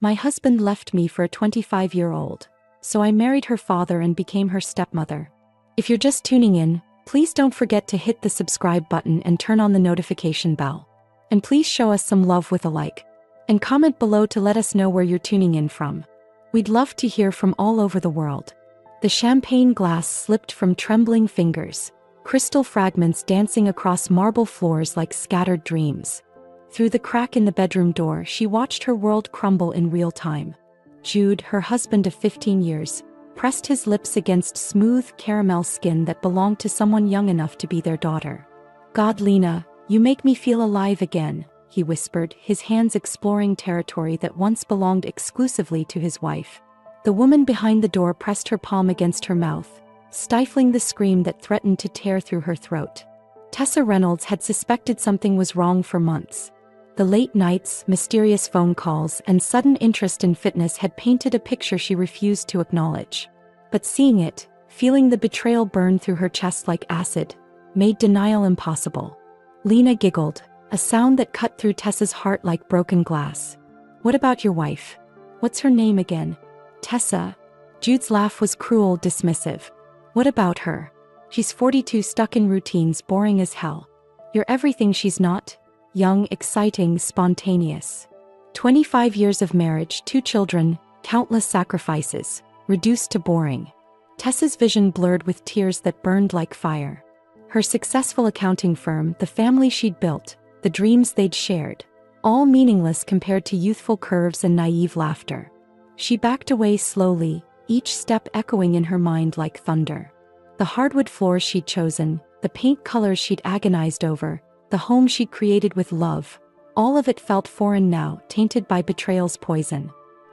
My husband left me for a 25-year-old, so I married her father and became her stepmother. If you're just tuning in, please don't forget to hit the subscribe button and turn on the notification bell. And please show us some love with a like. And comment below to let us know where you're tuning in from. We'd love to hear from all over the world. The champagne glass slipped from trembling fingers, crystal fragments dancing across marble floors like scattered dreams. Through the crack in the bedroom door, she watched her world crumble in real time. Jude, her husband of 15 years, pressed his lips against smooth caramel skin that belonged to someone young enough to be their daughter. "God, Lena, you make me feel alive again," he whispered, his hands exploring territory that once belonged exclusively to his wife. The woman behind the door pressed her palm against her mouth, stifling the scream that threatened to tear through her throat. Tessa Reynolds had suspected something was wrong for months. The late nights, mysterious phone calls, and sudden interest in fitness had painted a picture she refused to acknowledge. But seeing it, feeling the betrayal burn through her chest like acid, made denial impossible. Lena giggled, a sound that cut through Tessa's heart like broken glass. "What about your wife? What's her name again?" "Tessa." Jude's laugh was cruel, dismissive. "What about her? She's 42, stuck in routines, boring as hell. You're everything she's not. Young, exciting, spontaneous. 25 years of marriage, 2 children, countless sacrifices, reduced to boring." Tessa's vision blurred with tears that burned like fire. Her successful accounting firm, the family she'd built, the dreams they'd shared, all meaningless compared to youthful curves and naive laughter. She backed away slowly, each step echoing in her mind like thunder. The hardwood floors she'd chosen, the paint colors she'd agonized over, the home she'd created with love, all of it felt foreign now, tainted by betrayal's poison.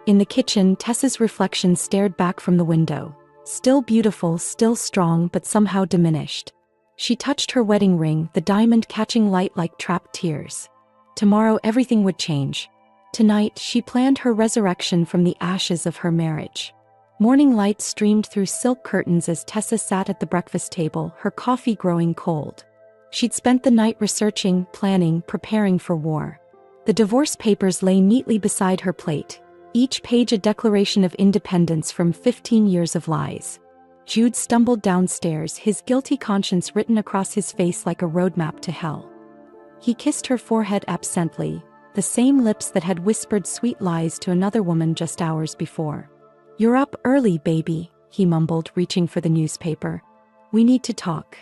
In the kitchen, Tessa's reflection stared back from the window. Still beautiful, still strong, but somehow diminished. She touched her wedding ring, the diamond catching light like trapped tears. Tomorrow everything would change. Tonight, she planned her resurrection from the ashes of her marriage. Morning light streamed through silk curtains as Tessa sat at the breakfast table, her coffee growing cold. She'd spent the night researching, planning, preparing for war. The divorce papers lay neatly beside her plate, each page a declaration of independence from 15 years of lies. Jude stumbled downstairs, his guilty conscience written across his face like a roadmap to hell. He kissed her forehead absently, the same lips that had whispered sweet lies to another woman just hours before. "You're up early, baby," he mumbled, reaching for the newspaper. "We need to talk."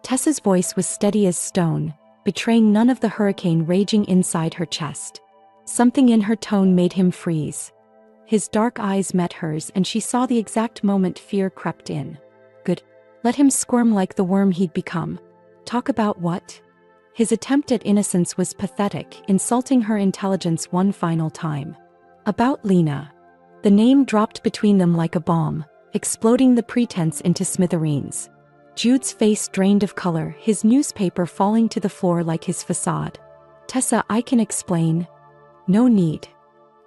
Tessa's voice was steady as stone, betraying none of the hurricane raging inside her chest. Something in her tone made him freeze. His dark eyes met hers and she saw the exact moment fear crept in. Good. Let him squirm like the worm he'd become. Talk about what? His attempt at innocence was pathetic, insulting her intelligence one final time. About Lena. The name dropped between them like a bomb, exploding the pretense into smithereens. Jude's face drained of color, his newspaper falling to the floor like his facade. "Tessa, I can explain." "No need."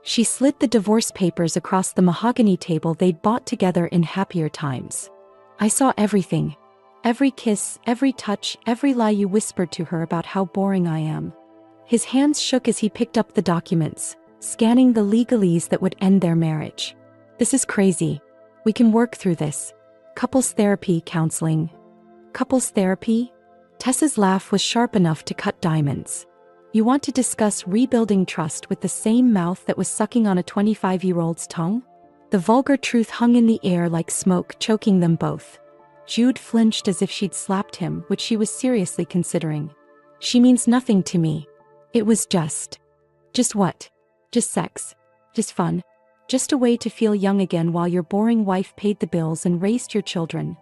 She slid the divorce papers across the mahogany table they'd bought together in happier times. "I saw everything. Every kiss, every touch, every lie you whispered to her about how boring I am." His hands shook as he picked up the documents, scanning the legalese that would end their marriage. "This is crazy. We can work through this. Couples therapy, counseling." "Couples therapy?" Tessa's laugh was sharp enough to cut diamonds. "You want to discuss rebuilding trust with the same mouth that was sucking on a 25-year-old's tongue?" The vulgar truth hung in the air like smoke, choking them both. Jude flinched as if she'd slapped him, which she was seriously considering. "She means nothing to me. It was just what? Just sex. Just fun. Just a way to feel young again while your boring wife paid the bills and raised your children."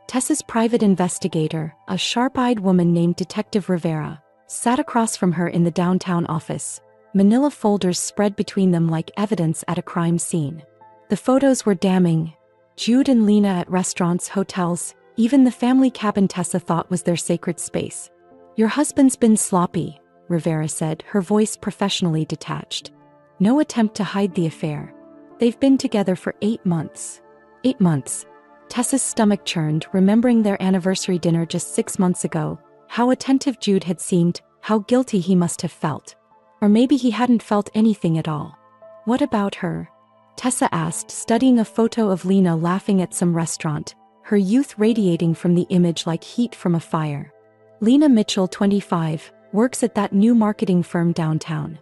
Tessa's private investigator, a sharp-eyed woman named Detective Rivera, sat across from her in the downtown office, manila folders spread between them like evidence at a crime scene. The photos were damning. Jude and Lena at restaurants, hotels, even the family cabin Tessa thought was their sacred space. "Your husband's been sloppy," Rivera said, her voice professionally detached. No attempt to hide the affair. "They've been together for 8 months. 8 months. Tessa's stomach churned, remembering their anniversary dinner just 6 months ago. How attentive Jude had seemed, how guilty he must have felt. Or maybe he hadn't felt anything at all. What about her? Tessa asked, studying a photo of Lena laughing at some restaurant, her youth radiating from the image like heat from a fire. Lena Mitchell, 25, works at that new marketing firm downtown.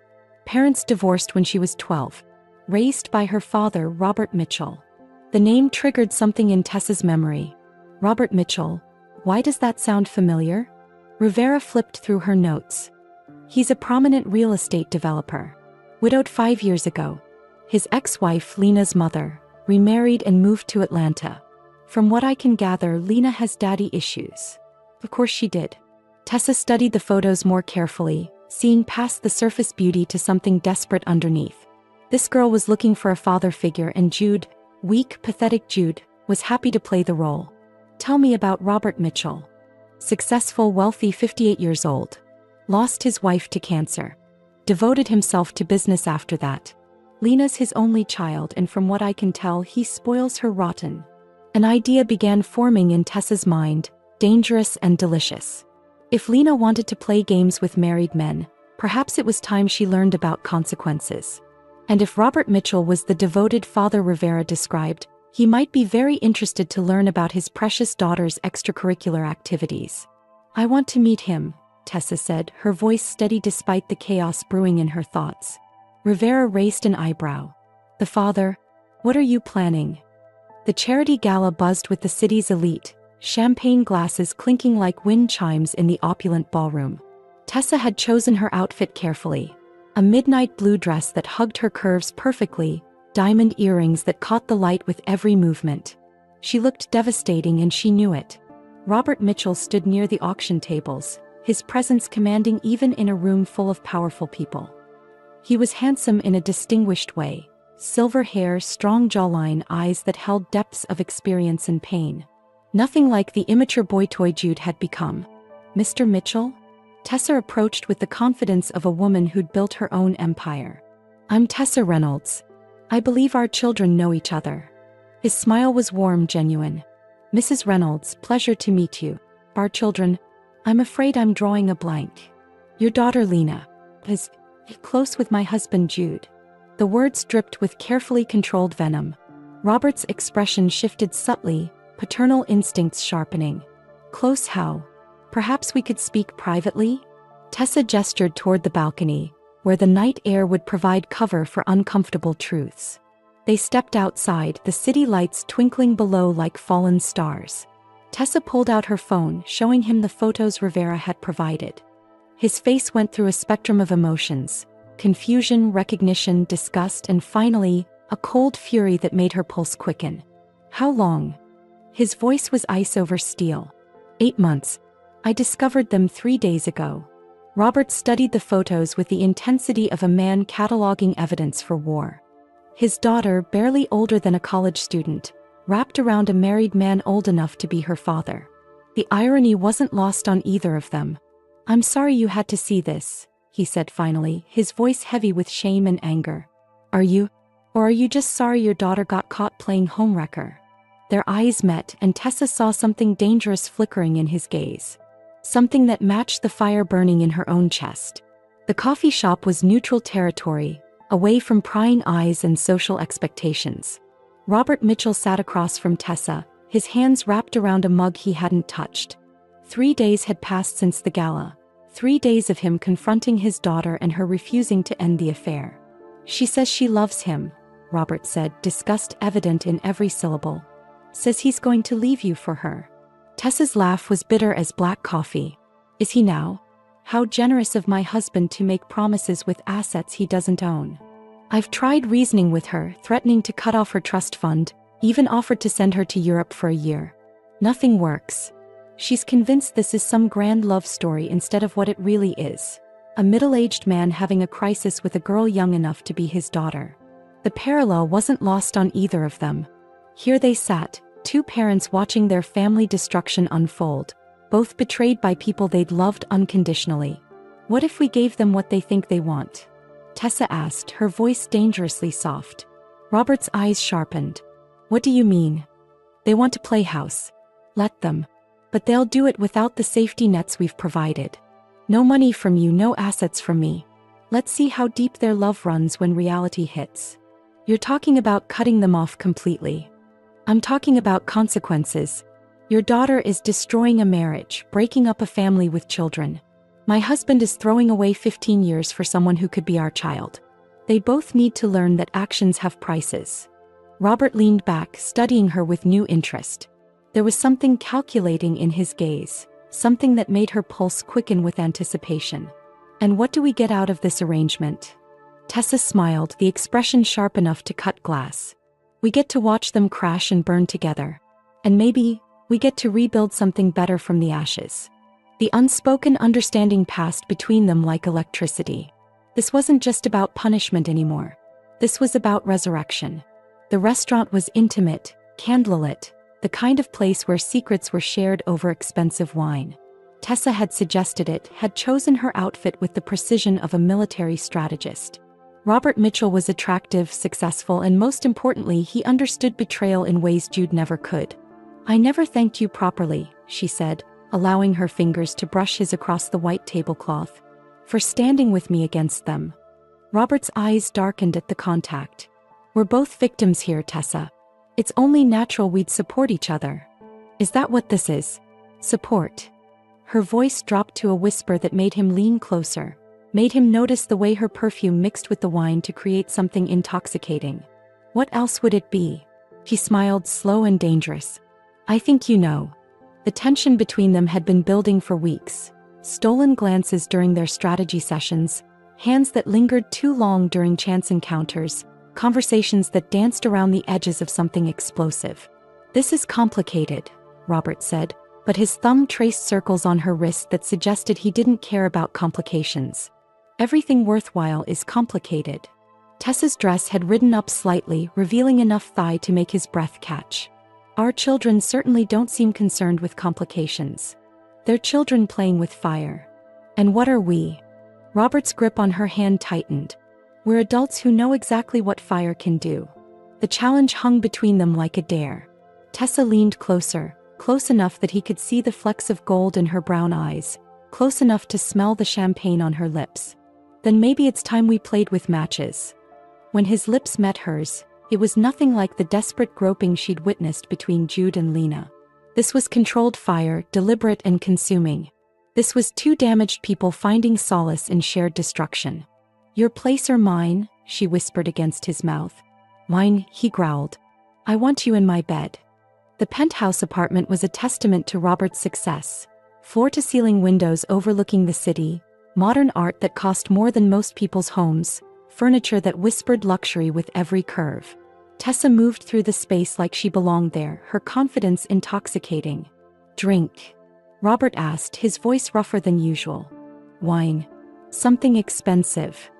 Parents divorced when she was 12. Raised by her father, Robert Mitchell. The name triggered something in Tessa's memory. Robert Mitchell. Why does that sound familiar? Rivera flipped through her notes. He's a prominent real estate developer. Widowed 5 years ago. His ex-wife, Lena's mother, remarried and moved to Atlanta. From what I can gather, Lena has daddy issues. Of course she did. Tessa studied the photos more carefully, seeing past the surface beauty to something desperate underneath. This girl was looking for a father figure, and Jude, weak, pathetic Jude, was happy to play the role. Tell me about Robert Mitchell. Successful, wealthy, 58 years old. Lost his wife to cancer. Devoted himself to business after that. Lena's his only child, and from what I can tell, he spoils her rotten. An idea began forming in Tessa's mind, dangerous and delicious. If Lena wanted to play games with married men, perhaps it was time she learned about consequences. And if Robert Mitchell was the devoted father Rivera described, he might be very interested to learn about his precious daughter's extracurricular activities. I want to meet him, Tessa said, her voice steady despite the chaos brewing in her thoughts. Rivera raised an eyebrow. The father? What are you planning? The charity gala buzzed with the city's elite, champagne glasses clinking like wind chimes in the opulent ballroom. Tessa had chosen her outfit carefully. A midnight blue dress that hugged her curves perfectly, diamond earrings that caught the light with every movement. She looked devastating, and she knew it. Robert Mitchell stood near the auction tables, his presence commanding even in a room full of powerful people. He was handsome in a distinguished way. Silver hair, strong jawline, eyes that held depths of experience and pain. Nothing like the immature boy toy Jude had become. Mr. Mitchell? Tessa approached with the confidence of a woman who'd built her own empire. I'm Tessa Reynolds. I believe our children know each other. His smile was warm, genuine. Mrs. Reynolds, pleasure to meet you. Our children? I'm afraid I'm drawing a blank. Your daughter Lena is close with my husband Jude. The words dripped with carefully controlled venom. Robert's expression shifted subtly, paternal instincts sharpening. Close how? Perhaps we could speak privately? Tessa gestured toward the balcony, where the night air would provide cover for uncomfortable truths. They stepped outside, the city lights twinkling below like fallen stars. Tessa pulled out her phone, showing him the photos Rivera had provided. His face went through a spectrum of emotions: confusion, recognition, disgust, and finally, a cold fury that made her pulse quicken. How long? His voice was ice over steel. 8 months. I discovered them 3 days ago. Robert studied the photos with the intensity of a man cataloging evidence for war. His daughter, barely older than a college student, wrapped around a married man old enough to be her father. The irony wasn't lost on either of them. I'm sorry you had to see this, he said finally, his voice heavy with shame and anger. Are you just sorry your daughter got caught playing homewrecker? Their eyes met, and Tessa saw something dangerous flickering in his gaze. Something that matched the fire burning in her own chest. The coffee shop was neutral territory, away from prying eyes and social expectations. Robert Mitchell sat across from Tessa, his hands wrapped around a mug he hadn't touched. 3 days had passed since the gala. 3 days of him confronting his daughter and her refusing to end the affair. She says she loves him, Robert said, disgust evident in every syllable. Says he's going to leave you for her. Tessa's laugh was bitter as black coffee. Is he now? How generous of my husband to make promises with assets he doesn't own. I've tried reasoning with her, threatening to cut off her trust fund, even offered to send her to Europe for a year. Nothing works. She's convinced this is some grand love story instead of what it really is. A middle-aged man having a crisis with a girl young enough to be his daughter. The parallel wasn't lost on either of them. Here they sat, 2 parents watching their family destruction unfold, both betrayed by people they'd loved unconditionally. What if we gave them what they think they want? Tessa asked, her voice dangerously soft. Robert's eyes sharpened. What do you mean? They want to play house. Let them. But they'll do it without the safety nets we've provided. No money from you, no assets from me. Let's see how deep their love runs when reality hits. You're talking about cutting them off completely. I'm talking about consequences. Your daughter is destroying a marriage, breaking up a family with children. My husband is throwing away 15 years for someone who could be our child. They both need to learn that actions have prices. Robert leaned back, studying her with new interest. There was something calculating in his gaze, something that made her pulse quicken with anticipation. And what do we get out of this arrangement? Tessa smiled, the expression sharp enough to cut glass. We get to watch them crash and burn together. And maybe, we get to rebuild something better from the ashes. The unspoken understanding passed between them like electricity. This wasn't just about punishment anymore. This was about resurrection. The restaurant was intimate, candlelit, the kind of place where secrets were shared over expensive wine. Tessa had suggested it, had chosen her outfit with the precision of a military strategist. Robert Mitchell was attractive, successful, and most importantly, he understood betrayal in ways Jude never could. I never thanked you properly, she said, allowing her fingers to brush his across the white tablecloth, for standing with me against them. Robert's eyes darkened at the contact. We're both victims here, Tessa. It's only natural we'd support each other. Is that what this is? Support. Her voice dropped to a whisper that made him lean closer, made him notice the way her perfume mixed with the wine to create something intoxicating. What else would it be? He smiled, slow and dangerous. I think you know. The tension between them had been building for weeks. Stolen glances during their strategy sessions, hands that lingered too long during chance encounters, conversations that danced around the edges of something explosive. This is complicated, Robert said, but his thumb traced circles on her wrist that suggested he didn't care about complications. Everything worthwhile is complicated. Tessa's dress had ridden up slightly, revealing enough thigh to make his breath catch. Our children certainly don't seem concerned with complications. They're children playing with fire. And what are we? Robert's grip on her hand tightened. We're adults who know exactly what fire can do. The challenge hung between them like a dare. Tessa leaned closer, close enough that he could see the flecks of gold in her brown eyes, close enough to smell the champagne on her lips. Then maybe it's time we played with matches. When his lips met hers, it was nothing like the desperate groping she'd witnessed between Jude and Lena. This was controlled fire, deliberate and consuming. This was two damaged people finding solace in shared destruction. Your place or mine, she whispered against his mouth. Mine, he growled. I want you in my bed. The penthouse apartment was a testament to Robert's success. Floor-to-ceiling windows overlooking the city, modern art that cost more than most people's homes, furniture that whispered luxury with every curve. Tessa moved through the space like she belonged there, her confidence intoxicating. Drink? Robert asked, his voice rougher than usual. Wine. Something expensive.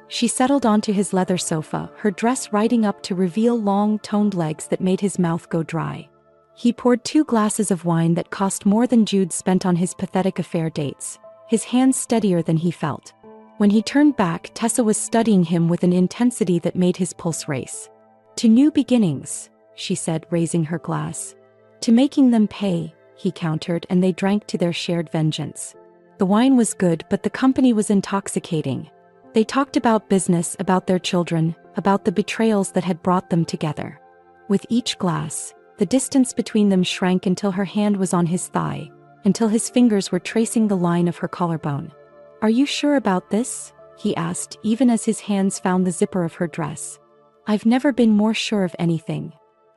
She settled onto his leather sofa, her dress riding up to reveal long, toned legs that made his mouth go dry. He poured 2 glasses of wine that cost more than Jude spent on his pathetic affair dates, his hands steadier than he felt. When he turned back, Tessa was studying him with an intensity that made his pulse race. To new beginnings, she said, raising her glass. To making them pay, he countered, and they drank to their shared vengeance. The wine was good, but the company was intoxicating. They talked about business, about their children, about the betrayals that had brought them together. With each glass, the distance between them shrank until her hand was on his thigh, until his fingers were tracing the line of her collarbone. Are you sure about this? He asked, even as his hands found the zipper of her dress. I've never been more sure of anything.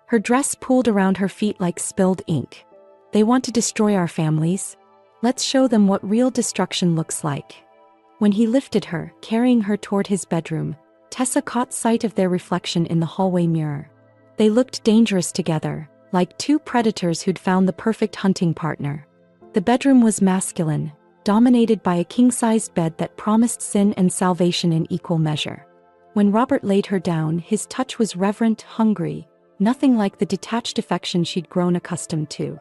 Her dress pooled around her feet like spilled ink. They want to destroy our families. Let's show them what real destruction looks like. When he lifted her, carrying her toward his bedroom, Tessa caught sight of their reflection in the hallway mirror. They looked dangerous together, like 2 predators who'd found the perfect hunting partner. The bedroom was masculine, dominated by a king-sized bed that promised sin and salvation in equal measure. When Robert laid her down, his touch was reverent, hungry, nothing like the detached affection she'd grown accustomed to.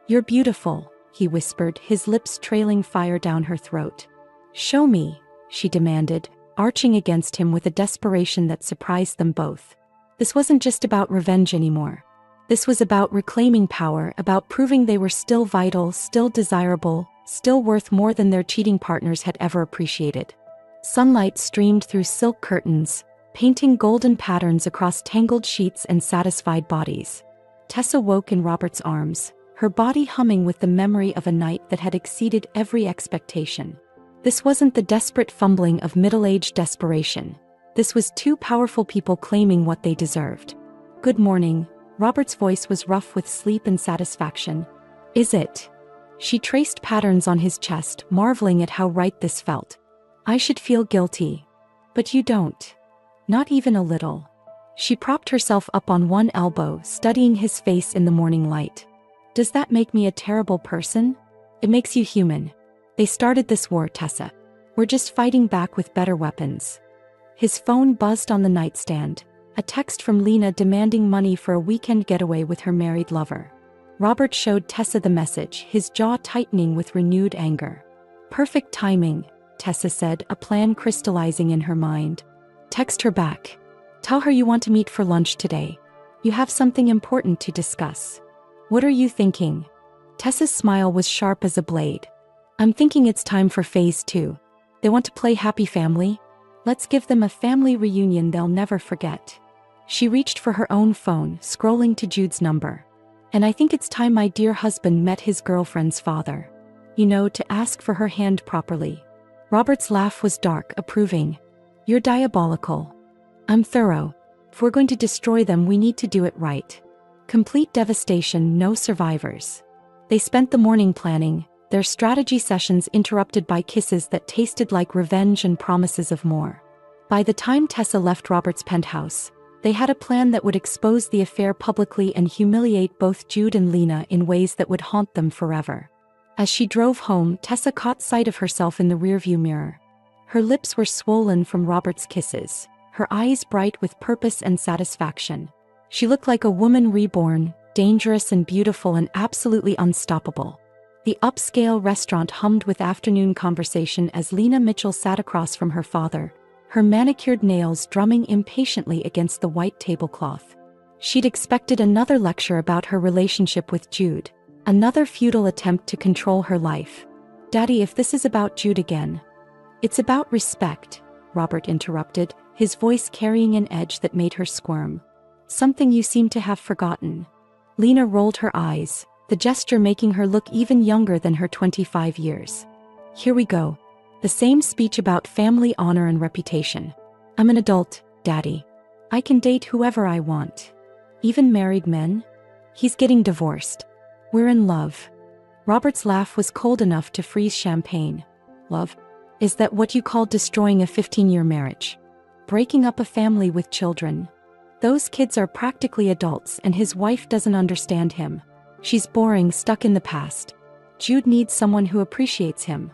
You're beautiful, he whispered, his lips trailing fire down her throat. Show me, she demanded, arching against him with a desperation that surprised them both. This wasn't just about revenge anymore. This was about reclaiming power, about proving they were still vital, still desirable, still worth more than their cheating partners had ever appreciated. Sunlight streamed through silk curtains, painting golden patterns across tangled sheets and satisfied bodies. Tessa woke in Robert's arms, her body humming with the memory of a night that had exceeded every expectation. This wasn't the desperate fumbling of middle-aged desperation. This was two powerful people claiming what they deserved. "Good morning." Robert's voice was rough with sleep and satisfaction. "Is it?" She traced patterns on his chest, marveling at how right this felt. "I should feel guilty. But you don't. Not even a little." She propped herself up on one elbow, studying his face in the morning light. "Does that make me a terrible person? It makes you human. They started this war, Tessa. We're just fighting back with better weapons." His phone buzzed on the nightstand, a text from Lena demanding money for a weekend getaway with her married lover. Robert showed Tessa the message, his jaw tightening with renewed anger. "Perfect timing," Tessa said, a plan crystallizing in her mind. "Text her back. Tell her you want to meet for lunch today. You have something important to discuss." "What are you thinking?" Tessa's smile was sharp as a blade. "I'm thinking it's time for phase 2. They want to play happy family? Let's give them a family reunion they'll never forget." She reached for her own phone, scrolling to Jude's number. "And I think it's time my dear husband met his girlfriend's father. You know, to ask for her hand properly." Robert's laugh was dark, approving. "You're diabolical. I'm thorough. If we're going to destroy them, we need to do it right. Complete devastation, no survivors." They spent the morning planning, their strategy sessions interrupted by kisses that tasted like revenge and promises of more. By the time Tessa left Robert's penthouse, they had a plan that would expose the affair publicly and humiliate both Jude and Lena in ways that would haunt them forever. As she drove home, Tessa caught sight of herself in the rearview mirror. Her lips were swollen from Robert's kisses, her eyes bright with purpose and satisfaction. She looked like a woman reborn, dangerous and beautiful and absolutely unstoppable. The upscale restaurant hummed with afternoon conversation as Lena Mitchell sat across from her father, her manicured nails drumming impatiently against the white tablecloth. She'd expected another lecture about her relationship with Jude, another futile attempt to control her life. "Daddy, if this is about Jude again." "It's about respect," Robert interrupted, his voice carrying an edge that made her squirm. "Something you seem to have forgotten." Lena rolled her eyes, the gesture making her look even younger than her 25 years. "Here we go. The same speech about family honor and reputation. I'm an adult, Daddy. I can date whoever I want. Even married men? He's getting divorced. We're in love." Robert's laugh was cold enough to freeze champagne. "Love? Is that what you call destroying a 15-year marriage? Breaking up a family with children? Those kids are practically adults and his wife doesn't understand him. She's boring, stuck in the past. Jude needs someone who appreciates him."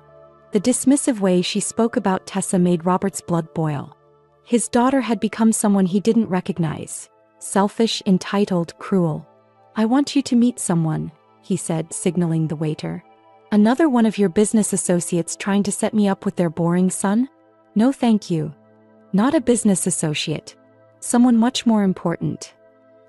The dismissive way she spoke about Tessa made Robert's blood boil. His daughter had become someone he didn't recognize. Selfish, entitled, cruel. "I want you to meet someone," he said, signaling the waiter. "Another one of your business associates trying to set me up with their boring son? No thank you. Not a business associate. Someone much more important."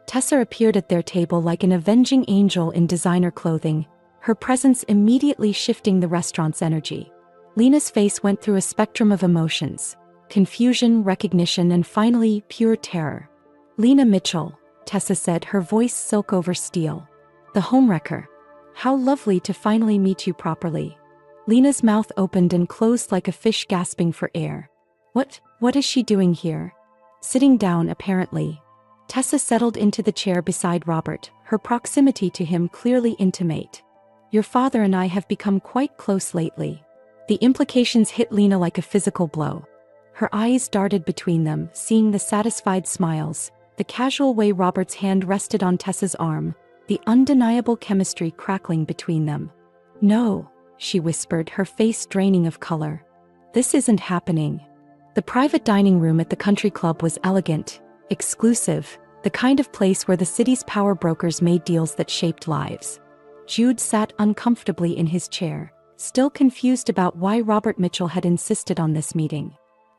Tessa appeared at their table like an avenging angel in designer clothing, her presence immediately shifting the restaurant's energy. Lena's face went through a spectrum of emotions: confusion, recognition, and finally, pure terror. "Lena Mitchell," Tessa said, her voice silk over steel. "The homewrecker. How lovely to finally meet you properly." Lena's mouth opened and closed like a fish gasping for air. What is she doing here?" "Sitting down, apparently." Tessa settled into the chair beside Robert, her proximity to him clearly intimate. "Your father and I have become quite close lately." The implications hit Lena like a physical blow. Her eyes darted between them, seeing the satisfied smiles, the casual way Robert's hand rested on Tessa's arm, the undeniable chemistry crackling between them. "No," she whispered, her face draining of color. "This isn't happening." The private dining room at the country club was elegant, exclusive, the kind of place where the city's power brokers made deals that shaped lives. Jude sat uncomfortably in his chair, still confused about why Robert Mitchell had insisted on this meeting.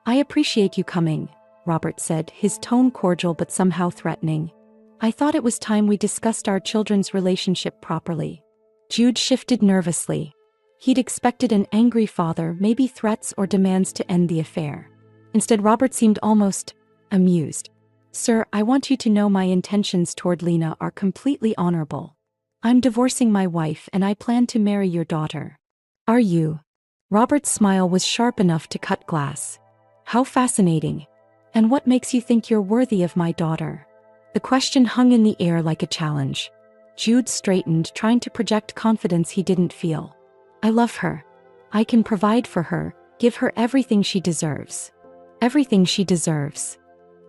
"I appreciate you coming," Robert said, his tone cordial but somehow threatening. "I thought it was time we discussed our children's relationship properly." Jude shifted nervously. He'd expected an angry father, maybe threats or demands to end the affair. Instead, Robert seemed almost amused. Sir, I want you to know my intentions toward Lena are completely honorable. I'm divorcing my wife and I plan to marry your daughter. Are you? Robert's smile was sharp enough to cut glass. How fascinating. And what makes you think you're worthy of my daughter? The question hung in the air like a challenge. Jude straightened, trying to project confidence he didn't feel. I love her. I can provide for her, give her everything she deserves. Everything she deserves.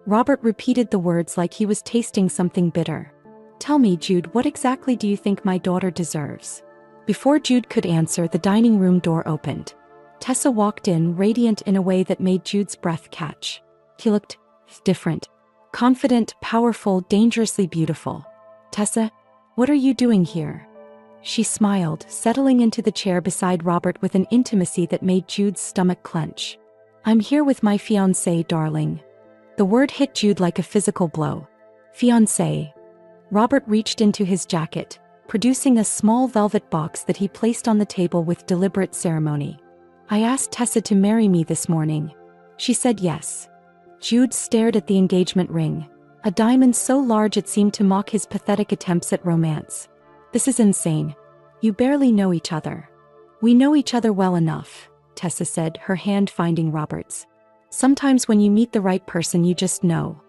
Robert repeated the words like he was tasting something bitter. Tell me, Jude, what exactly do you think my daughter deserves? Before Jude could answer, the dining room door opened. Tessa walked in, radiant in a way that made Jude's breath catch. He looked different. Confident, powerful, dangerously beautiful. Tessa, what are you doing here? She smiled, settling into the chair beside Robert with an intimacy that made Jude's stomach clench. I'm here with my fiancé, darling. The word hit Jude like a physical blow. Fiancé. Robert reached into his jacket, producing a small velvet box that he placed on the table with deliberate ceremony. I asked Tessa to marry me this morning. She said yes. Jude stared at the engagement ring, a diamond so large it seemed to mock his pathetic attempts at romance. This is insane. You barely know each other. We know each other well enough, Tessa said, her hand finding Robert's. Sometimes when you meet the right person you just know.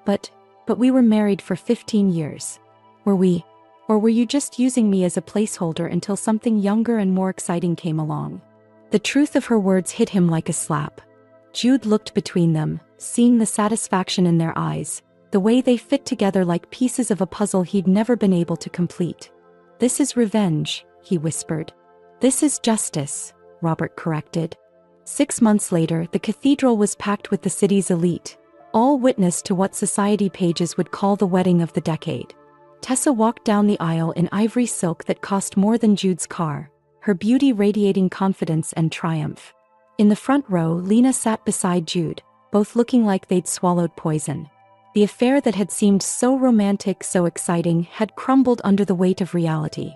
But we were married for 15 years. Were we? Or were you just using me as a placeholder until something younger and more exciting came along? The truth of her words hit him like a slap. Jude looked between them, seeing the satisfaction in their eyes, the way they fit together like pieces of a puzzle he'd never been able to complete. This is revenge, he whispered. This is justice, Robert corrected. 6 months later, the cathedral was packed with the city's elite, all witness to what society pages would call the wedding of the decade. Tessa walked down the aisle in ivory silk that cost more than Jude's car, her beauty radiating confidence and triumph. In the front row, Lena sat beside Jude, both looking like they'd swallowed poison. The affair that had seemed so romantic, so exciting, had crumbled under the weight of reality.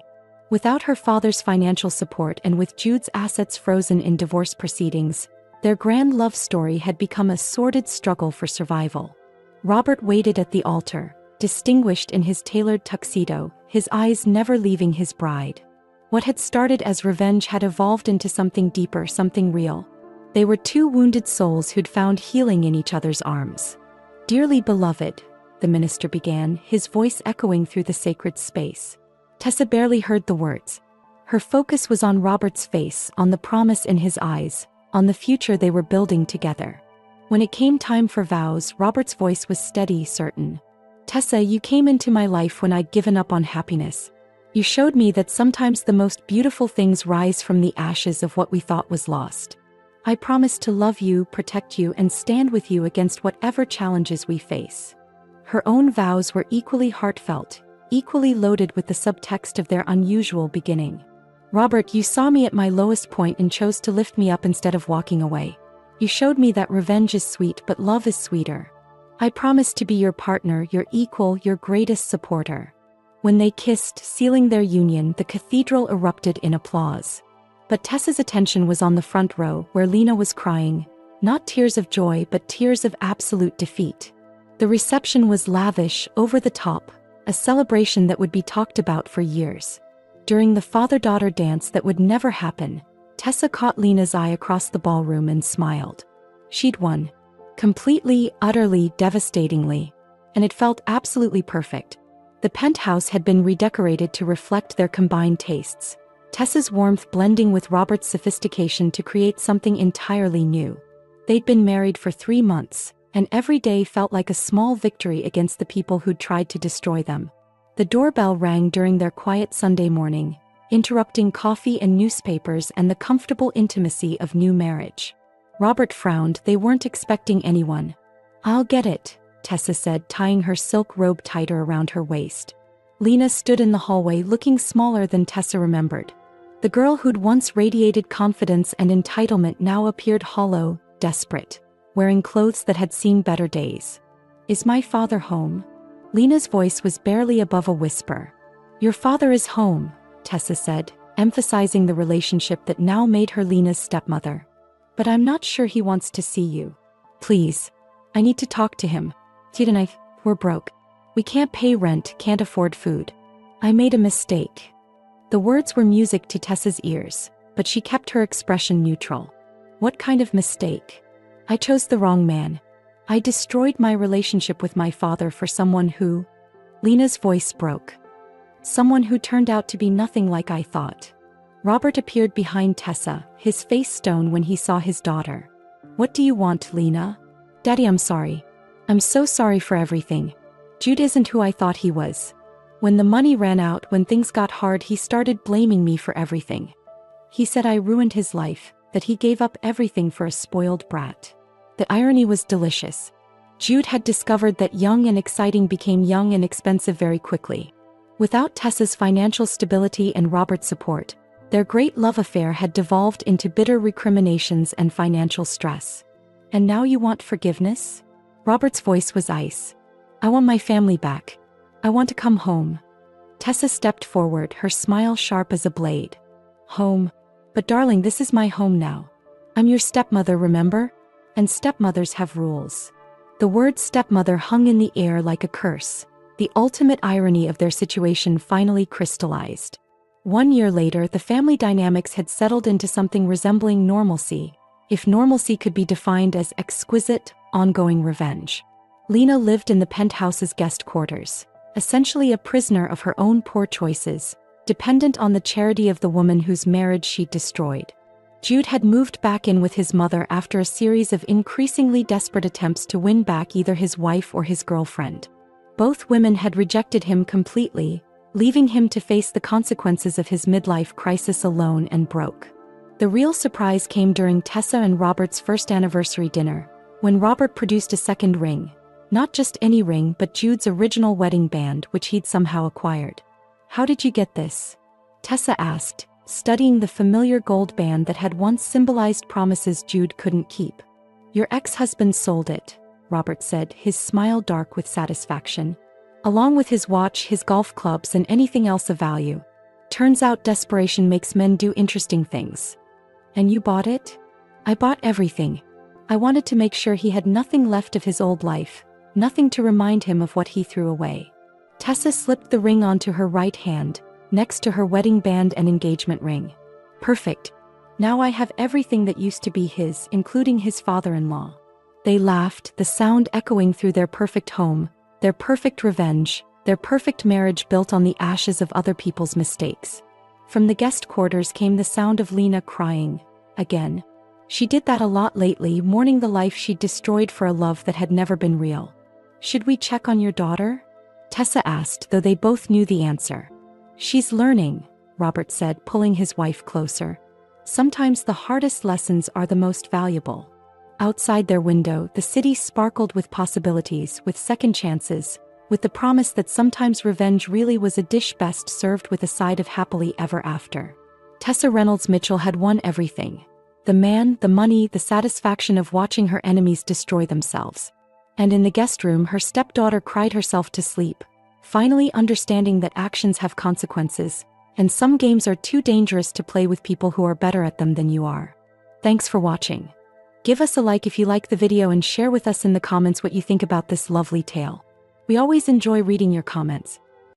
Without her father's financial support and with Jude's assets frozen in divorce proceedings, their grand love story had become a sordid struggle for survival. Robert waited at the altar, distinguished in his tailored tuxedo, his eyes never leaving his bride. What had started as revenge had evolved into something deeper, something real. They were two wounded souls who'd found healing in each other's arms. Dearly beloved, the minister began, his voice echoing through the sacred space. Tessa barely heard the words. Her focus was on Robert's face, on the promise in his eyes, on the future they were building together. When it came time for vows, Robert's voice was steady, certain. Tessa, you came into my life when I'd given up on happiness. You showed me that sometimes the most beautiful things rise from the ashes of what we thought was lost. I promise to love you, protect you, and stand with you against whatever challenges we face. Her own vows were equally heartfelt, equally loaded with the subtext of their unusual beginning. Robert, you saw me at my lowest point and chose to lift me up instead of walking away. You showed me that revenge is sweet, but love is sweeter. I promise to be your partner, your equal, your greatest supporter. When they kissed, sealing their union, the cathedral erupted in applause. But Tessa's attention was on the front row, where Lena was crying, not tears of joy but tears of absolute defeat. The reception was lavish, over the top, a celebration that would be talked about for years. During the father-daughter dance that would never happen, Tessa caught Lena's eye across the ballroom and smiled. She'd won. Completely, utterly, devastatingly. And it felt absolutely perfect. The penthouse had been redecorated to reflect their combined tastes, Tessa's warmth blending with Robert's sophistication to create something entirely new. They'd been married for 3 months, and every day felt like a small victory against the people who'd tried to destroy them. The doorbell rang during their quiet Sunday morning, interrupting coffee and newspapers and the comfortable intimacy of new marriage. Robert frowned, they weren't expecting anyone. I'll get it, Tessa said, tying her silk robe tighter around her waist. Lena stood in the hallway looking smaller than Tessa remembered. The girl who'd once radiated confidence and entitlement now appeared hollow, desperate, wearing clothes that had seen better days. Is my father home? Lena's voice was barely above a whisper. Your father is home, Tessa said, emphasizing the relationship that now made her Lena's stepmother. But I'm not sure he wants to see you. Please. I need to talk to him. Jude and I, we're broke. We can't pay rent, can't afford food. I made a mistake. The words were music to Tessa's ears, but she kept her expression neutral. What kind of mistake? I chose the wrong man. I destroyed my relationship with my father for someone who... Lena's voice broke. Someone who turned out to be nothing like I thought. Robert appeared behind Tessa, his face stone when he saw his daughter. What do you want, Lena? Daddy, I'm sorry. I'm so sorry for everything. Jude isn't who I thought he was. When the money ran out, when things got hard, he started blaming me for everything. He said I ruined his life, that he gave up everything for a spoiled brat. The irony was delicious. Jude had discovered that young and exciting became young and expensive very quickly. Without Tessa's financial stability and Robert's support, their great love affair had devolved into bitter recriminations and financial stress. And now you want forgiveness? Robert's voice was ice. I want my family back. I want to come home. Tessa stepped forward, her smile sharp as a blade. Home? But darling, this is my home now. I'm your stepmother, remember? And stepmothers have rules. The word stepmother hung in the air like a curse. The ultimate irony of their situation finally crystallized. 1 year later, the family dynamics had settled into something resembling normalcy, if normalcy could be defined as exquisite, ongoing revenge. Lena lived in the penthouse's guest quarters, essentially a prisoner of her own poor choices, dependent on the charity of the woman whose marriage she'd destroyed. Jude had moved back in with his mother after a series of increasingly desperate attempts to win back either his wife or his girlfriend. Both women had rejected him completely, leaving him to face the consequences of his midlife crisis alone and broke. The real surprise came during Tessa and Robert's first anniversary dinner, when Robert produced a second ring. Not just any ring, but Jude's original wedding band, which he'd somehow acquired. How did you get this? Tessa asked, studying the familiar gold band that had once symbolized promises Jude couldn't keep. Your ex-husband sold it, Robert said, his smile dark with satisfaction. Along with his watch, his golf clubs, and anything else of value. Turns out desperation makes men do interesting things. And you bought it? I bought everything. I wanted to make sure he had nothing left of his old life, nothing to remind him of what he threw away. Tessa slipped the ring onto her right hand, next to her wedding band and engagement ring. Perfect. Now I have everything that used to be his, including his father-in-law. They laughed, the sound echoing through their perfect home, their perfect revenge, their perfect marriage built on the ashes of other people's mistakes. From the guest quarters came the sound of Lena crying. Again. She did that a lot lately, mourning the life she'd destroyed for a love that had never been real. Should we check on your daughter? Tessa asked, though they both knew the answer. She's learning, Robert said, pulling his wife closer. Sometimes the hardest lessons are the most valuable. Outside their window, the city sparkled with possibilities, with second chances, with the promise that sometimes revenge really was a dish best served with a side of happily ever after. Tessa Reynolds Mitchell had won everything. The man, the money, the satisfaction of watching her enemies destroy themselves. And in the guest room, her stepdaughter cried herself to sleep, finally understanding that actions have consequences, and some games are too dangerous to play with people who are better at them than you are. Thanks for watching. Give us a like if you like the video and share with us in the comments what you think about this lovely tale. We always enjoy reading your comments.